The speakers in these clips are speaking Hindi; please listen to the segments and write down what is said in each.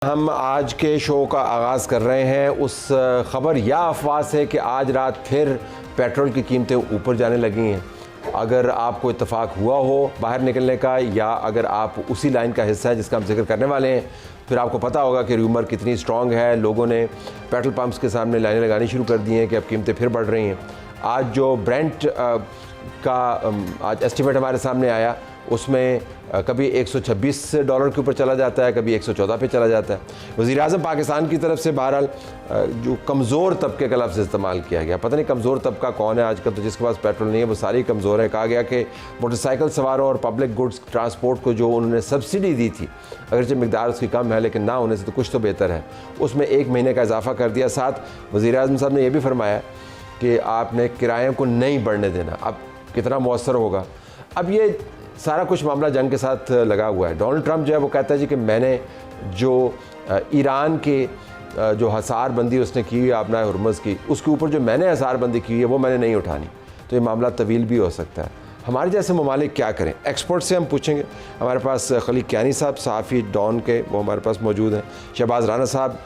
हम आज के शो का आगाज़ कर रहे हैं उस ख़बर या अफवाह से कि आज रात फिर पेट्रोल की कीमतें ऊपर जाने लगी हैं। अगर आपको इत्तेफाक हुआ हो बाहर निकलने का या अगर आप उसी लाइन का हिस्सा है जिसका हम जिक्र करने वाले हैं, फिर आपको पता होगा कि र्यूमर कितनी स्ट्रॉन्ग है। लोगों ने पेट्रोल पंप्स के सामने लाइनें लगानी शुरू कर दी हैं कि अब कीमतें फिर बढ़ रही हैं। आज जो ब्रेंट का आज एस्टिमेट हमारे सामने आया उसमें कभी $126 के ऊपर चला जाता है, कभी 114 पे चला जाता है। वज़ीर-ए-आज़म पाकिस्तान की तरफ से बहरहाल जो कमज़ोर तबके का लफ्ज़ इस्तेमाल किया गया। पता नहीं कमज़ोर तबका कौन है आजकल, तो जिसके पास पेट्रोल नहीं है वो सारे कमज़ोर है। कहा गया कि मोटरसाइकिल सवारों और पब्लिक गुड्स ट्रांसपोर्ट को जो उन्होंने सब्सिडी दी थी, अगरचे मिकदार उसकी कम है लेकिन ना होने से तो कुछ तो बेहतर है, उसमें 1 महीने का इजाफा कर दिया। साथ वज़ीर-ए-आज़म साहब ने यह भी फरमाया कि आपने किरायों को नहीं बढ़ने देना। अब कितना मौसर होगा, अब ये सारा कुछ मामला जंग के साथ लगा हुआ है। डोनाल्ड ट्रंप जो है वो कहता है जी कि मैंने जो ईरान के जो हसार बंदी उसने की है अपना हुर्मुज़ की, उसके ऊपर जो मैंने हसार बंदी की है वो मैंने नहीं उठानी, तो ये मामला तवील भी हो सकता है। हमारे जैसे ममालिक क्या करें, एक्सपर्ट से हम पूछेंगे। हमारे पास खलील कियानी साहब सहाफ़ी डॉन के, वो हमारे पास मौजूद हैं। शहबाज राना साहब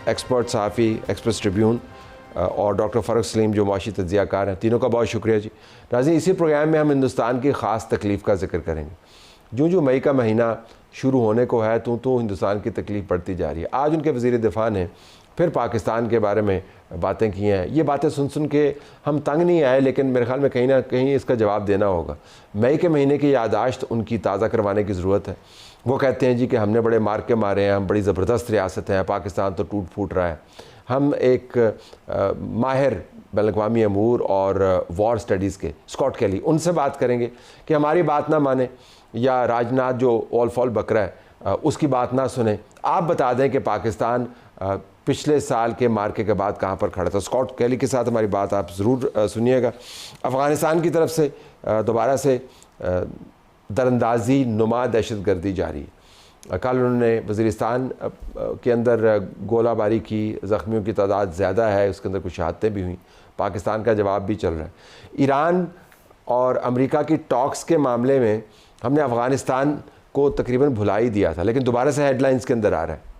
एक्सपर्ट सहाफ़ी एक्सप्रेस ट्रिब्यून, और डॉक्टर फ़ारूक सलीम जो मुआशी तज्ज़ियाकार हैं। तीनों का बहुत शुक्रिया जी। नाज़रीन, इसी प्रोग्राम में हम हिंदुस्तान की ख़ास तकलीफ़ का जिक्र करेंगे। जो मई का महीना शुरू होने को है तो हिंदुस्तान की तकलीफ़ बढ़ती जा रही है। आज उनके वज़ीर दिफ़ा ने फिर पाकिस्तान के बारे में बातें की हैं। ये बातें सुन के हम तंग नहीं आए, लेकिन मेरे ख़्याल में कहीं ना कहीं इसका जवाब देना होगा। मई के महीने की याददाश्त उनकी ताज़ा करवाने की ज़रूरत है। वो कहते हैं जी कि हमने बड़े मार के मारे हैं, हम बड़ी ज़बरदस्त रियासत हैं, पाकिस्तान तो टूट फूट रहा है। हम एक माहिर बैनुल-अक़वामी अमूर और वॉर स्टडीज़ के स्कॉट कैली, उनसे बात करेंगे कि हमारी बात ना माने या राजनाथ जो ऑल फॉल बकरा है उसकी बात ना सुने। आप बता दें कि पाकिस्तान पिछले साल के मार्के के बाद कहाँ पर खड़ा था। स्कॉट कैली के साथ हमारी बात आप ज़रूर सुनिएगा। अफ़गानिस्तान की तरफ से दोबारा से दरअंदाजी नुमा दहशतगर्दी जारी है। कल उन्होंने वज़ीरिस्तान के अंदर गोलाबारी की, ज़ख्मियों की तादाद ज़्यादा है, उसके अंदर कुछ शहादतें भी हुई। पाकिस्तान का जवाब भी चल रहा है। ईरान और अमेरिका की टॉक्स के मामले में हमने अफ़गानिस्तान को तकरीबन भुला ही दिया था, लेकिन दोबारा से हेडलाइंस के अंदर आ रहा है।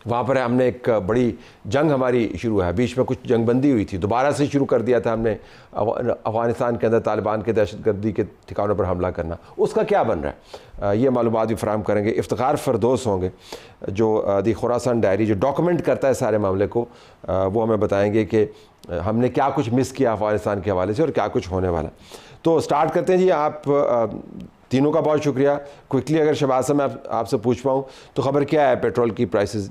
वहाँ पर हमने एक बड़ी जंग हमारी शुरू है, बीच में कुछ जंगबंदी हुई थी, दोबारा से शुरू कर दिया था हमने अफ़गानिस्तान के अंदर तालिबान के दहशतगर्दी के ठिकानों पर हमला करना। उसका क्या बन रहा है, ये मालूमात भी फराहम करेंगे। इफ्तिखार फरदोस होंगे जो दी खुरासान डायरी जो डॉक्यूमेंट करता है सारे मामले को, वो हमें बताएंगे कि हमने क्या कुछ मिस किया अफ़गानिस्तान के हवाले से और क्या कुछ होने वाला। तो स्टार्ट करते हैं जी। आप तीनों का बहुत शुक्रिया। क्विकली अगर शहबाज साहब मैं आपसे पूछ पाऊँ तो ख़बर क्या है, पेट्रोल की प्राइसेस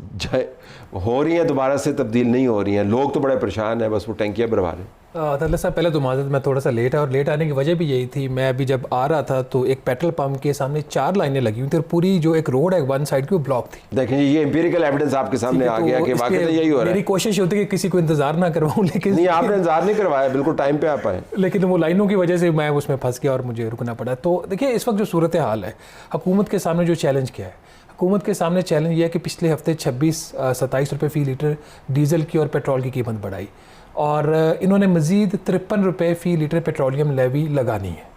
हो रही हैं, दोबारा से तब्दील नहीं हो रही हैं, लोग तो बड़े परेशान हैं, बस वो टैंकियाँ भरवा रहे हैं। अदल साहब, पहले तो माज़रत मैं थोड़ा सा लेट है, और लेट आने की वजह भी यही थी। मैं अभी जब आ रहा था तो एक पेट्रोल पंप के सामने 4 लाइनें लगी हुई थी और पूरी जो एक रोड है वन साइड की वो ब्लॉक थी। देखें जी, ये एम्पिरिकल एविडेंस आपके सामने आ गया कि वाकई यही हो रहा है। मेरी कोशिश होती है कि किसी को इंतजार ना करवाऊँ, लेकिन नहीं, आपने इंतजार नहीं करवाया, बिल्कुल टाइम पे आप आए, लेकिन वो लाइनों की वजह से मैं उसमें फंस गया और मुझे रुकना पड़ा। तो देखिए, इस वक्त जो सूरत हाल है, हुकूमत के सामने जो चैलेंज क्या है, हुकूमत के सामने चैलेंज ये है कि पिछले हफ्ते 26-27 रुपये फ़ी लीटर डीज़ल की और पेट्रोल की कीमत बढ़ाई, और इन्होंने मज़ीद 53 रुपये फ़ी लीटर पेट्रोलियम लेवी लगानी है।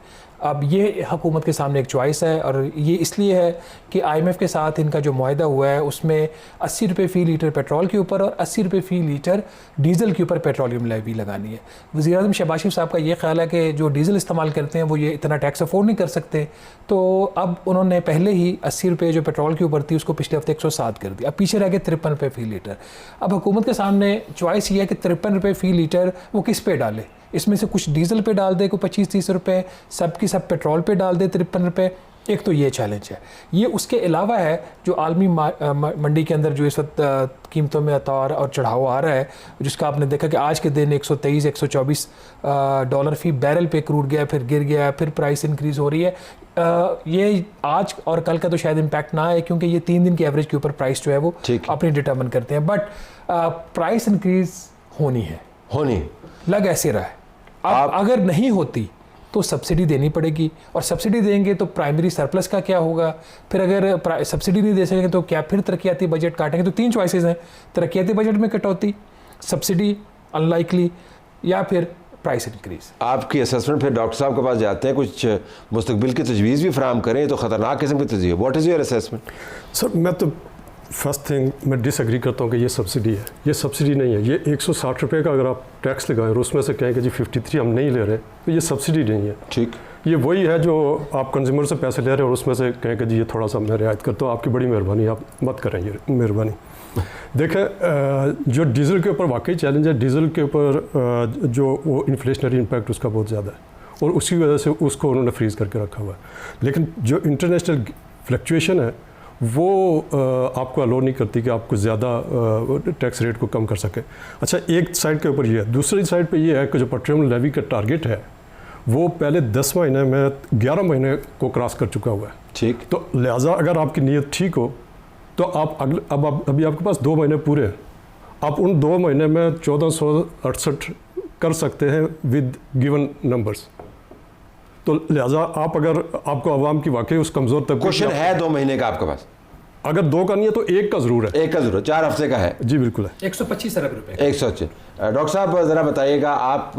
अब ये हुकूमत के सामने एक चॉइस है, और ये इसलिए है कि IMF के साथ इनका जो मुआहदा हुआ है उसमें 80 रुपये फ़ी लीटर पेट्रोल के ऊपर और 80 रुपये फ़ी लीटर डीज़ल के ऊपर पेट्रोलियम लेवी लगानी है। वज़ीर-ए-आज़म शहबाज शरीफ साहब का ये ख्याल है कि जो डीज़ल इस्तेमाल करते हैं वो ये इतना टैक्स अफोर्ड नहीं कर सकते, तो अब उन्होंने पहले ही 80 रुपये जो पेट्रोल के ऊपर थी उसको पिछले हफ्ते 107 कर दिया। अब पीछे रह गए 53 रुपये फ़ी लीटर। अब हुकूमत के सामने चॉइस ये है कि 53 रुपये फ़ी लीटर वो किस पे डाले, इसमें से कुछ डीज़ल पे डाल दे, कोई 25-30 रुपये, सब की सब पेट्रोल पे डाल दे 53 रुपये। एक तो ये चैलेंज है। ये उसके अलावा है जो आलमी मंडी के अंदर जो इस वक्त कीमतों में उतार और चढ़ाव आ रहा है, जिसका आपने देखा कि आज के दिन 123-124 डॉलर फ़ी बैरल पे क्रूड गया, फिर गिर गया, फिर प्राइस इंक्रीज़ हो रही है। ये आज और कल का तो शायद इम्पैक्ट ना आए, क्योंकि ये 3 दिन के एवरेज के ऊपर प्राइस जो है वो अपनी डिटर्मन करते हैं, बट प्राइस इंक्रीज़ होनी लग ऐसे रहा है। अब अगर नहीं होती तो सब्सिडी देनी पड़ेगी, और सब्सिडी देंगे तो प्राइमरी सरप्लस का क्या होगा, फिर अगर सब्सिडी नहीं दे सकेंगे तो क्या फिर तरक्याती बजट काटेंगे। तो 3 चॉइसेस हैं, तरक्याती बजट में कटौती, सब्सिडी अनलाइकली, या फिर प्राइस इंक्रीज। आपकी असेसमेंट फिर डॉक्टर साहब के पास जाते हैं, कुछ मुस्तकबिल की तजवीज़ भी फराहम करें, तो ख़तरनाक किस्म की तजवीज़। What is your assessment? Sir, मैं तो फर्स्ट थिंग मैं डिसएग्री करता हूँ कि ये सब्सिडी है। ये सब्सिडी नहीं है। ये 160 रुपये का अगर आप टैक्स लगाएं और उसमें से कहें कि जी 53 हम नहीं ले रहे, तो ये सब्सिडी नहीं है। ठीक, ये वही है जो आप कंज्यूमर से पैसे ले रहे हैं और उसमें से कहें कि जी ये थोड़ा सा मैं रियायत करता हूँ, आपकी बड़ी मेहरबानी, आप मत करें ये मेहरबानी। देखें, जो डीज़ल के ऊपर वाकई चैलेंज है, डीज़ल के ऊपर जो वो इन्फ्लेशनरी इम्पैक्ट उसका बहुत ज़्यादा है और उसकी वजह से उसको उन्होंने फ्रीज़ करके रखा हुआ है। लेकिन जो इंटरनेशनल फ्लक्चुएशन है वो आपको अलो नहीं करती कि आपको ज़्यादा टैक्स रेट को कम कर सके। अच्छा, एक साइड के ऊपर ये है। दूसरी साइड पे ये है कि जो पेट्रोलियम लेवी का टारगेट है वो पहले 10 महीने में 11 महीने को क्रॉस कर चुका हुआ है। ठीक, तो लिहाजा अगर आपकी नीयत ठीक हो तो आप अभी आपके पास 2 महीने पूरे हैं, आप उन 2 महीने में 1468 कर सकते हैं विद गिवन नंबर्स। तो लिहाजा आप अगर आपको आवाम की वाकई उस कमज़ोर तक क्वेश्चन है 2 महीने का आपके पास, अगर 2 का नहीं है तो 1 का ज़रूर है। 1 का ज़रूर, 4 हफ्ते का है। जी बिल्कुल है। 125 अरब रुपए। 125। डॉक्टर साहब ज़रा बताइएगा आप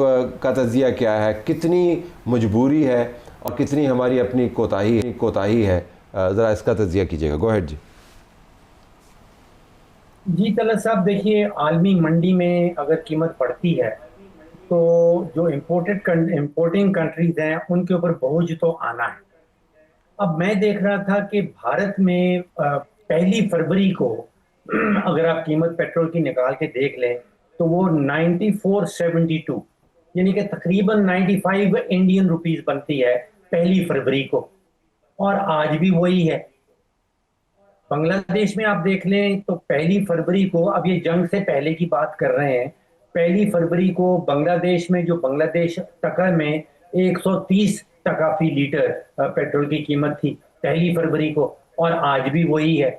का तज़िया क्या है, कितनी मजबूरी है और कितनी हमारी अपनी कोताही है, ज़रा इसका तज़िया कीजिएगा। गो अहेड जी। जी तलत साहब, देखिए, आलमी मंडी में अगर कीमत बढ़ती है तो जो इम्पोर्टिंग कंट्रीज हैं उनके ऊपर बोझ तो आना है। अब मैं देख रहा था कि भारत में 1 फरवरी को अगर आप कीमत पेट्रोल की निकाल के देख लें तो वो 9472 यानी कि तकरीबन 95 इंडियन रुपीस बनती है 1 फरवरी को, और आज भी वही है। बांग्लादेश में आप देख लें तो 1 फरवरी को, अब ये जंग से पहले की बात कर रहे हैं, 1 फरवरी को बांग्लादेश में जो बांग्लादेश टका में 130 टका फी लीटर पेट्रोल की कीमत थी 1 फरवरी को, और आज भी वही है।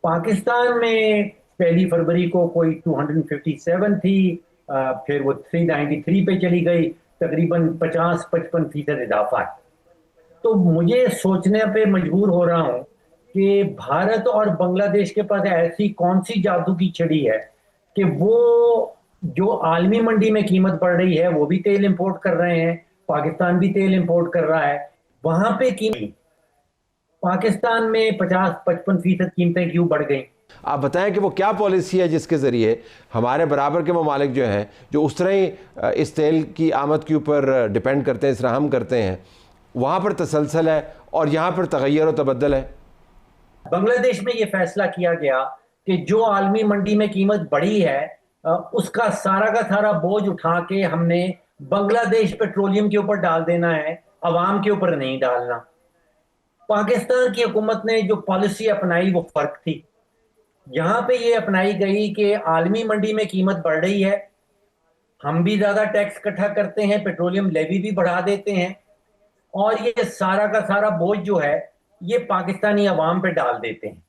पाकिस्तान में 1 फरवरी को कोई 257 थी, फिर वो 393 पे चली गई, तकरीबन 50-55% इजाफा है। तो मुझे सोचने पे मजबूर हो रहा हूँ कि भारत और बांग्लादेश के पास ऐसी कौन सी जादू की छड़ी है कि वो जो आलमी मंडी में कीमत बढ़ रही है, वो भी तेल इंपोर्ट कर रहे हैं, पाकिस्तान भी तेल इंपोर्ट कर रहा है, वहां पे कीमत पाकिस्तान में 50-55% कीमतें क्यों बढ़ गई? आप बताएं कि वो क्या पॉलिसी है जिसके ज़रिए हमारे बराबर के ममालिक जो हैं, जो उस तरह ही इस तेल की आमद के ऊपर डिपेंड करते हैं, इसराहम करते हैं, वहाँ पर तसलसल है और यहाँ पर तगय्युर और तबद्दल है। बांग्लादेश में ये फैसला किया गया कि जो आलमी मंडी में कीमत बढ़ी है उसका सारा का सारा बोझ उठा के हमने बांग्लादेश पेट्रोलियम के ऊपर डाल देना है, अवाम के ऊपर नहीं डालना। पाकिस्तान की हुकूमत ने जो पॉलिसी अपनाई वो फर्क थी। यहाँ पे ये अपनाई गई कि आलमी मंडी में कीमत बढ़ रही है, हम भी ज्यादा टैक्स इकट्ठा करते हैं, पेट्रोलियम लेवी भी बढ़ा देते हैं, और ये सारा का सारा बोझ जो है ये पाकिस्तानी अवाम पे डाल देते हैं।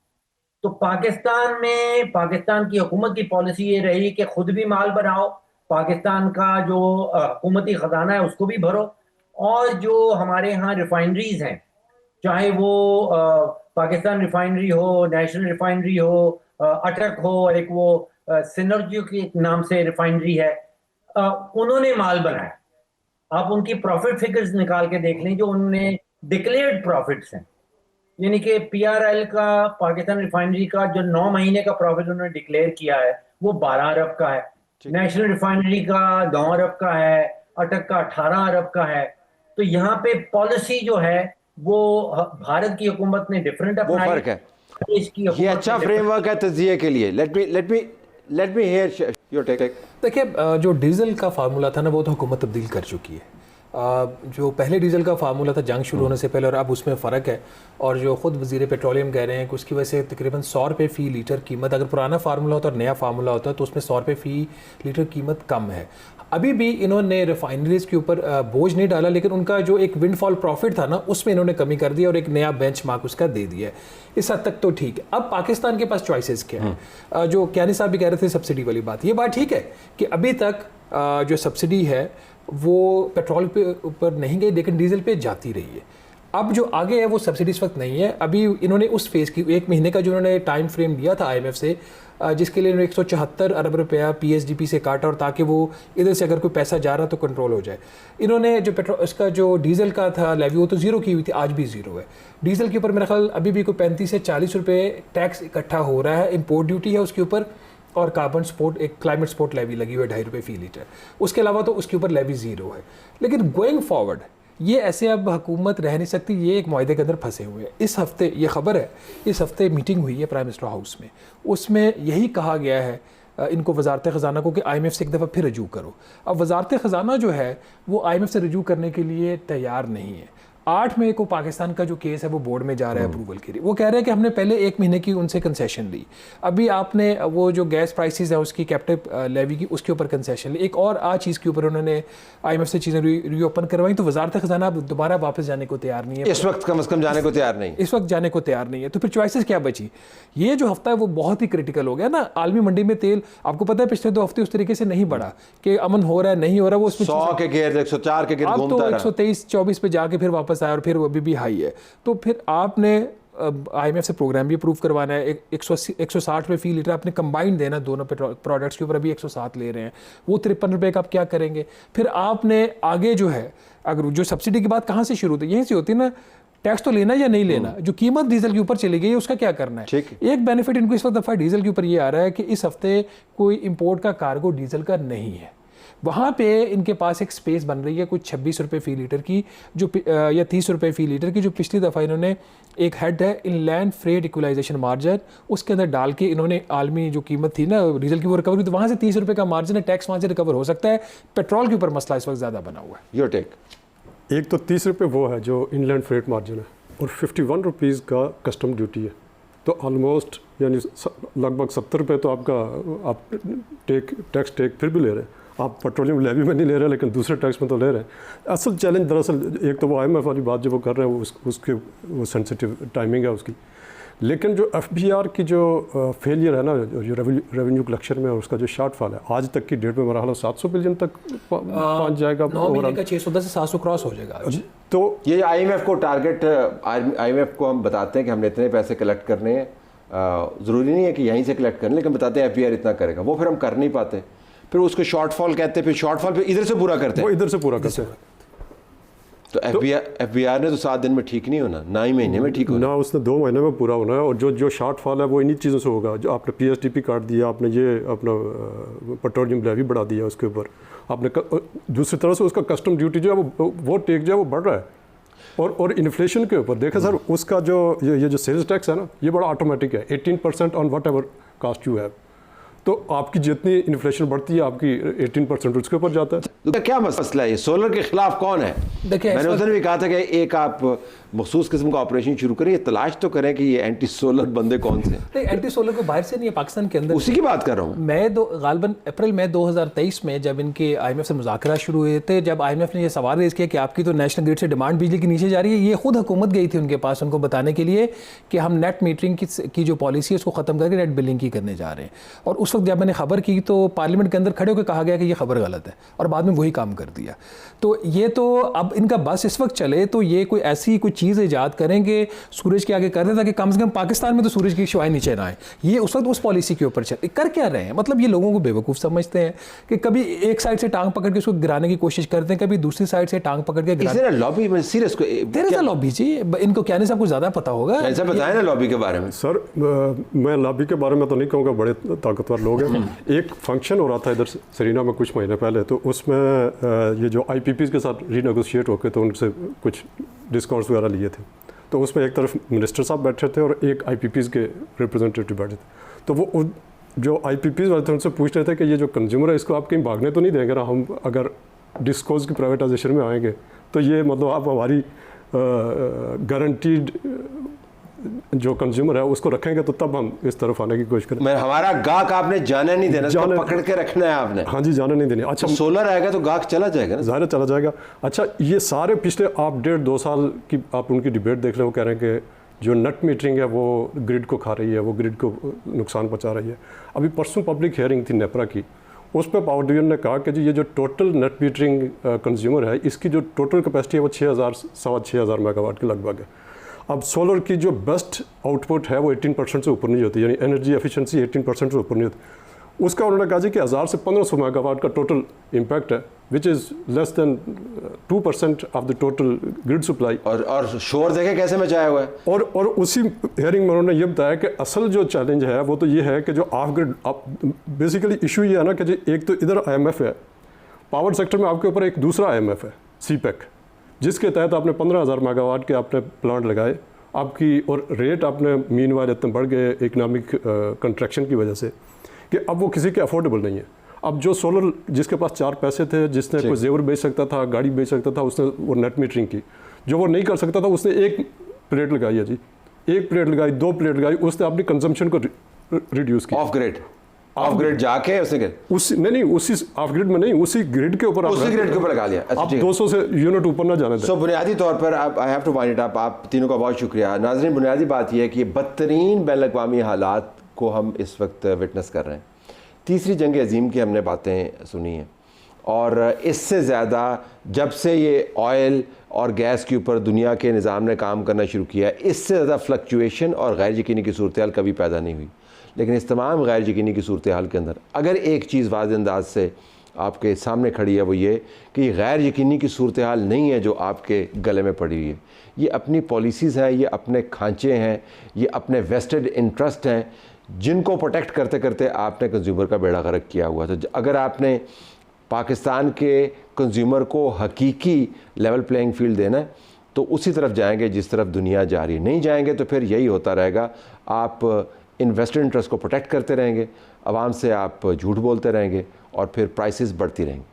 तो पाकिस्तान में पाकिस्तान की हुकूमत की पॉलिसी ये रही कि खुद भी माल बनाओ, पाकिस्तान का जो हुकूमती खजाना है उसको भी भरो, और जो हमारे यहाँ रिफाइनरीज हैं, चाहे वो पाकिस्तान रिफाइनरी हो, नेशनल रिफाइनरी हो, अटक हो, और एक वो सिनर्जी के नाम से रिफाइनरी है, उन्होंने माल बनाया। आप उनकी प्रॉफिट फिगर्स निकाल के देख लें, जो उन्होंने डिक्लेयर्ड प्रॉफिट्स हैं, यानी कि पीआरएल का, पाकिस्तान रिफाइनरी का जो 9 महीने का प्रॉफिट उन्होंने डिक्लेयर किया है वो 12 अरब का है, नेशनल रिफाइनरी का 9 अरब का है, अटक का 18 अरब का है। तो यहाँ पे पॉलिसी जो है वो भारत की हुकूमत ने डिफरेंट अपनाई, वो फर्क है। इसकी ये अच्छा फ्रेमवर्क है तज़िये के लिए। Let me hear your take. देखिए, जो डीजल का फार्मूला था ना, वो तो हुकूमत तब्दील कर चुकी है। जो पहले डीजल का फार्मूला था जंग शुरू होने से पहले और अब उसमें फ़र्क है, और जो ख़ुद वज़ीर पेट्रोलियम कह रहे हैं कि उसकी वजह से तकरीबन 100 रुपये फ़ी लीटर कीमत, अगर पुराना फार्मूला होता और नया फार्मूला होता तो उसमें 100 रुपये फ़ी लीटर कीमत कम है। अभी भी इन्होंने रिफाइनरीज़ के ऊपर बोझ नहीं डाला, लेकिन उनका जो एक विंडफॉल प्रॉफिट था ना, उसमें इन्होंने कमी कर दी और एक नया बेंचमार्क उसका दे दिया है। इस हद तक तो ठीक है। अब पाकिस्तान के पास चॉइसेस क्या है? जो कियानी साहब भी कह रहे थे सब्सिडी वाली बात, ये बात ठीक है कि अभी तक जो सब्सिडी है वो पेट्रोल पे ऊपर नहीं गई, लेकिन डीजल पे जाती रही है। अब जो आगे है वो सब्सिडी इस वक्त नहीं है। अभी इन्होंने उस फेज़ की 1 महीने का जो उन्होंने टाइम फ्रेम दिया था IMF से, जिसके लिए इन्होंने 174 अरब रुपया PSDP से काटा, और ताकि वो इधर से अगर कोई पैसा जा रहा तो कंट्रोल हो जाए। इन्होंने जो पेट्रोल, उसका जो डीजल का था लेवी, वो तो ज़ीरो की हुई थी, आज भी ज़ीरो है। डीजल के ऊपर मेरा ख्याल अभी भी कोई 35 से 40 रुपये टैक्स इकट्ठा हो रहा है, इम्पोर्ट ड्यूटी है उसके ऊपर, और कार्बन स्पोर्ट, एक क्लाइमेट स्पोर्ट लेवी लगी हुई है 2.5 रुपये फी लीटर। उसके अलावा तो उसके ऊपर लेवी ज़ीरो है। लेकिन गोइंग फॉरवर्ड ये ऐसे अब हुकूमत रह नहीं सकती, ये एक मुआहदे के अंदर फंसे हुए हैं। इस हफ्ते ये खबर है, इस हफ्ते मीटिंग हुई है प्राइम मिनिस्टर हाउस में, उसमें यही कहा गया है इनको, वजारत ख़जाना को, कि IMF से एक दफ़ा फिर रजू करो। अब वजारत ख़जाना जो है वो IMF से रजू करने के लिए तैयार नहीं है। 8 मई को पाकिस्तान का जो केस है वो बोर्ड में जा रहा है अप्रूवल के लिए। वो कह रहे हैं कि हमने पहले 1 महीने की उनसे कंसेशन ली, अभी आपने वो जो गैस प्राइसेस है उसकी कैप्टिव लेवी की, उसके ऊपर कंसेशन ली, एक और चीज़ के ऊपर उन्होंने IMF से चीज़ें रीओपन करवाई। तो वजारत ख़जाना अब दोबारा वापस जाने को तैयार नहीं है, इस वक्त कम से कम जाने को तैयार नहीं, इस वक्त जाने को तैयार नहीं है। तो फिर चॉइसेस क्या बची? ये जो हफ्ता है वो बहुत ही क्रिटिकल हो गया ना। आलमी मंडी में तेल, आपको पता है पिछले 2 हफ्ते उस तरीके से नहीं बढ़ा कि अमन हो रहा है, नहीं हो रहा, वो उसमें 100 के गिर्द 104 के गिर्द अब घूमता तो रहा। 123-24 पे जाके फिर वापस आया, और फिर वो अभी भी हाई है। तो फिर आपने IMF से प्रोग्राम भी अप्रूव करवाना है, 160 रुपये फी लीटर आपने कंबाइंड देना दोनों प्रोडक्ट्स के ऊपर, अभी 107 ले रहे हैं, वो 53 रुपये का आप क्या करेंगे? फिर आपने आगे जो है, अगर जो सब्सिडी की बात कहाँ से शुरू होती है, यहीं से होती है ना, टैक्स तो लेना या नहीं लेना। जो कीमत डीजल के ऊपर चली गई है उसका क्या करना है? एक बेनिफिट इनको इस वक्त दफ़ा डीजल के ऊपर ये आ रहा है कि इस हफ्ते कोई इंपोर्ट का कार्गो डीजल का नहीं है, वहाँ पे इनके पास एक स्पेस बन रही है कुछ 26 रुपये फी लीटर की, जो या 30 रुपये फी लीटर की, जो पिछली दफ़ा इन्होंने एक हेड है इनलैंड फ्रेट इक्वलाइजेशन मार्जिन, उसके अंदर डाल के इन्होंने आलमी जो कीमत थी ना डीजल की वो रिकवरी, तो वहाँ से 30 रुपये का मार्जिन है, टैक्स वहाँ से रिकवर हो सकता है। पेट्रोल के ऊपर मसला इस वक्त ज़्यादा बना हुआ है। Your take? एक तो 30 रुपये वो है जो इनलैंड फ्रेट मार्जिन है, और 51 रुपीज़ का कस्टम ड्यूटी है, तो ऑलमोस्ट यानी लगभग 70 रुपये तो आपका आप टैक्स फिर भी ले रहे हैं। आप पेट्रोलियम लेवी में नहीं ले रहे, लेकिन दूसरे टैक्स में तो ले रहे हैं। असल चैलेंज दरअसल एक तो वो IMF वाली बात जो वो कर रहे हैं, उसके वो सेंसिटिव टाइमिंग है उसकी, लेकिन जो FBR की जो फेलियर है ना, जो रेवेन्यू कलेक्शन में उसका जो शॉर्टफॉल है, आज तक की डेट में मेरा हाल 700 बिलियन तक पहुँच जाएगा, 9 महीने का 610 से 700 क्रॉस हो जाएगा आज। तो ये IMF को टारगेट, IMF को हम बताते हैं कि हमने इतने पैसे कलेक्ट करने हैं, ज़रूरी नहीं है कि यहीं से कलेक्ट करने, लेकिन बताते हैं FBR इतना करेगा, वो फिर हम कर नहीं पाते, फिर उसको शॉर्टफॉल कहते हैं, फिर शॉर्टफॉल फिर इधर से पूरा करते हैं, वो इधर से पूरा करते हैं। तो FBR ने तो 7 दिन में ठीक नहीं होना, ना ही महीने में ठीक होना, ना उसने 2 महीने में पूरा होना है। और जो शॉर्टफॉल है वो इन्हीं चीज़ों से होगा, जो आपने PSDP काट दिया, आपने ये अपना पेट्रोलियम लेवी बढ़ा दिया, उसके ऊपर आपने दूसरी तरह से उसका कस्टम ड्यूटी जो है वो टेक जो है वो बढ़ रहा है। और इन्फ्लेशन के ऊपर देखें सर, उसका जो ये जो सेल्स टैक्स है ना, ये बड़ा ऑटोमेटिक है, 18% on whatever cost you have. तो आपकी जितनी इन्फ्लेशन बढ़ती है आपकी 18% उसके ऊपर जाता है। तो क्या मसला है? ये सोलर के खिलाफ कौन है? देखिए, मैंने उस दिन भी कहा था कि एक आप मखसूस किस्म का ऑपरेशन शुरू करें, ये तलाश तो करें कि ये एंटी सोलर बंदे कौन से हैं। एंटी सोलर को बाहर से नहीं है, पाकिस्तान के अंदर, उसी की बात कर रहा हूँ। गालिबन अप्रैल में 2023 में जब इनके IMF से मुज़ाकरा शुरू हुए थे, जब IMF ने ये सवाल रेज़ किया कि आपकी तो नेशनल ग्रिड से डिमांड बिजली की नीचे जा रही है, ये खुद हुकूमत गई थी उनके पास उनको बताने के लिए कि हम नेट मीटरिंग की जो पॉलिसी है उसको ख़त्म करके नेट बिलिंग की करने जा रहे हैं। और उस वक्त जब मैंने खबर की तो पार्लियामेंट के अंदर खड़े होकर कहा गया कि ये खबर गलत है, और बाद में वही काम कर दिया। तो ये तो अब इनका बस इस वक्त चले तो ये कोई ऐसी कोई चीज़ ईजाद करें कि सूरज के आगे कर दें, ताकि कम से कम पाकिस्तान में तो सूरज की शुआएं नीचे ना आए। ये उस वक्त उस पॉलिसी के ऊपर चल कर क्या रहे हैं? मतलब ये लोगों को बेवकूफ़ समझते हैं कि कभी एक साइड से टांग पकड़ के उसको गिराने की कोशिश करते हैं, कभी दूसरी साइड से टांग पकड़ के लॉबी में सीरियस लॉबी जी, इनको क्या नहीं, सबको ज़्यादा पता होगा। ऐसा बताएं ना लॉबी के बारे में। सर मैं लॉबी के बारे में तो नहीं कहूँगा, बड़े ताकतवर लोग हैं। एक फंक्शन हो रहा था इधर सरीना में कुछ महीने पहले, तो उसमें ये जो IPPs के साथ रीनेगोशिएट होकर तो उनसे कुछ डिस्काउंट्स वगैरह लिए थे। तो उसमें एक तरफ मिनिस्टर साहब बैठे थे और एक IPPs के रिप्रेजेंटेटिव बैठे थे। तो वो जो IPPs वाले थे उनसे पूछ रहे थे कि ये जो कंज्यूमर है इसको आप कहीं भागने तो नहीं देंगे ना, हम अगर डिस्कोज की प्राइवेटाइजेशन में आएंगे तो ये मतलब आप हमारी गारंटीड जो कंज्यूमर है उसको रखेंगे तो तब हम इस तरफ आने की कोशिश करें। हमारा गाहक आपने जाने नहीं देना, जाने पकड़ के रखना है आपने। हाँ जी, जाने नहीं देना। अच्छा, तो सोलर आएगा तो गाहक चला जाएगा ना, ज़ाहिर चला जाएगा। अच्छा, ये सारे पिछले आप 1.5-2 साल की आप उनकी डिबेट देख रहे हो, वो कह रहे हैं कि जो नेट मीटरिंग है वो ग्रिड को खा रही है, वो ग्रिड को नुकसान पहुँचा रही है। अभी परसों पब्लिक हियरिंग थी नेपरा की, उस पर पावर डिवीजन ने कहा कि जी ये जो टोटल नेट मीटरिंग कंज्यूमर है, इसकी जो टोटल कैपेसिटी है वो 6,000 मेगावाट के लगभग है। अब सोलर की जो बेस्ट आउटपुट है वो 18% से ऊपर नहीं होती, यानी एनर्जी एफिशिएंसी 18% से ऊपर नहीं होती। उसका उन्होंने कहा जी कि 1000 से 1500 मेगावाट का टोटल इम्पैक्ट है, which is less than 2% of the total grid supply. और शोर देखें कैसे मचाया हुआ है। और उसी हेयरिंग में उन्होंने ये बताया कि असल जो चैलेंज है वो तो ये है कि जो ऑफ ग्रिड, बेसिकली इशू ये है ना कि जी एक तो इधर IMF है, पावर सेक्टर में आपके ऊपर एक दूसरा IMF है CPEC, जिसके तहत आपने 15,000 मेगावाट के आपने प्लांट लगाए आपकी, और रेट आपने मीन वाइल इतने बढ़ गए इकनॉमिक कंट्रैक्शन की वजह से कि अब वो किसी के अफोर्डेबल नहीं है। अब जो सोलर जिसके पास 4 पैसे थे, जिसने कोई जेवर बेच सकता था, गाड़ी बेच सकता था, उसने वो नेट मीटरिंग की। जो वो नहीं कर सकता था उसने एक प्लेट लगाई है जी, एक प्लेट लगाई, 2 प्लेट लगाई, उसने अपनी कंजम्पशन को रिड्यूस किया। ऑफ ग्रिड जाके उसने नहीं उसी ऑफ ग्रिड में नहीं, उसी ग्रिड के ऊपर लगा लिया। आप 200 से यूनिट ऊपर ना जाने दें। सो बुनियादी तौर पर I have to wind it up. आप तीनों का बहुत शुक्रिया। नाज़रीन, बुनियादी बात यह है कि ये बदतरीन बैन अक़वामी हालात को हम इस वक्त विटनेस कर रहे हैं। तीसरी जंग अज़ीम की हमने बातें सुनी हैं, और इससे ज़्यादा जब से ये ऑयल और गैस के ऊपर दुनिया के निज़ाम ने काम करना शुरू किया है, इससे ज़्यादा फ्लक्चुएशन और गैर यकीनी की सूरत हाल कभी पैदा नहीं हुई। लेकिन इस तमाम गैर यकीनी की सूरत हाल के अंदर अगर एक चीज़ वाज़ेह अंदाज से आपके सामने खड़ी है, वो ये कि गैर यकीनी की सूरत हाल नहीं है जो आपके गले में पड़ी हुई है। ये अपनी पॉलिसीज़ हैं, ये अपने खांचे हैं, ये अपने वेस्टेड इंटरेस्ट हैं, जिनको प्रोटेक्ट करते करते आपने कंज्यूमर का बेड़ा गर्क किया हुआ था। अगर आपने पाकिस्तान के कंज्यूमर को हकीकी लेवल प्लेइंग फील्ड देना है तो उसी तरफ जाएंगे जिस तरफ दुनिया जा रही है। नहीं जाएंगे तो फिर यही होता रहेगा, आप इन्वेस्टर इंटरेस्ट को प्रोटेक्ट करते रहेंगे, आवाम से आप झूठ बोलते रहेंगे और फिर प्राइसेस बढ़ती रहेंगी।